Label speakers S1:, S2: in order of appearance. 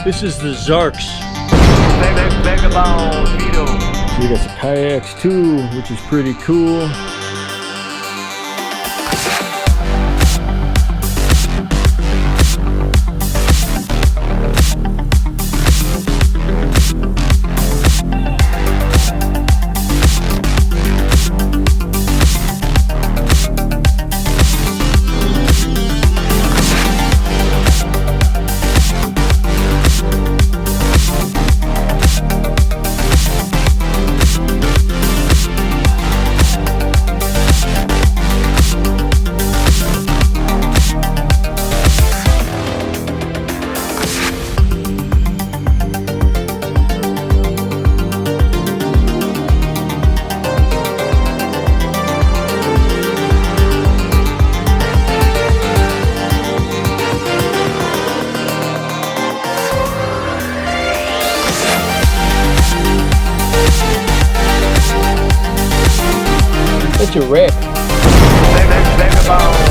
S1: This is the Ozarks.
S2: Lake Of The Ozarks.
S1: We got some kayaks too, which is pretty cool. That's a wreck.
S2: Lake Of The Ozarks.